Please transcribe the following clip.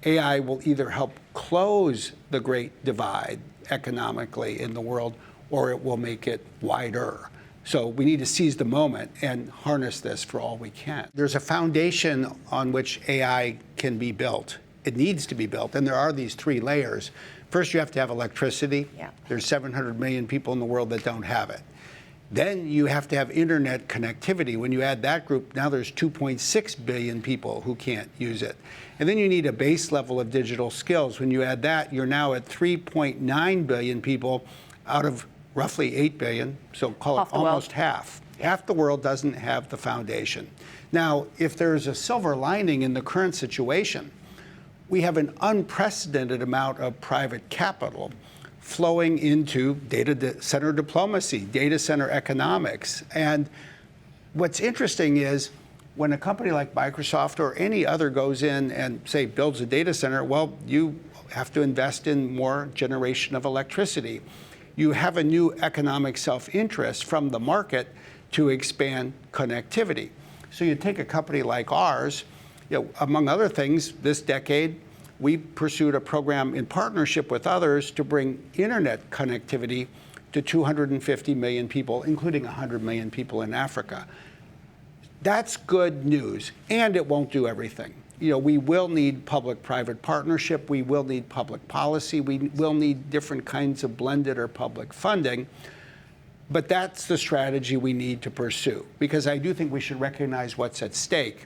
AI will either help close the great divide economically in the world, or it will make it wider. So we need to seize the moment and harness this for all we can. There's a foundation on which AI can be built. It needs to be built, and there are these three layers. First, you have to have electricity. Yeah. There's 700 million people in the world that don't have it. Then you have to have internet connectivity. When you add that group, now there's 2.6 billion people who can't use it. And then you need a base level of digital skills. When you add that, you're now at 3.9 billion people out of roughly 8 billion, so call it almost half. Half the world doesn't have the foundation. Now, if there's a silver lining in the current situation, we have an unprecedented amount of private capital flowing into data center diplomacy, data center economics. And what's interesting is when a company like Microsoft or any other goes in and, say, builds a data center, well, you have to invest in more generation of electricity. You have a new economic self-interest from the market to expand connectivity. So you take a company like ours, among other things, this decade, we pursued a program in partnership with others to bring internet connectivity to 250 million people, including 100 million people in Africa. That's good news, and it won't do everything. We will need public-private partnership. We will need public policy. We will need different kinds of blended or public funding. But that's the strategy we need to pursue, because I do think we should recognize what's at stake.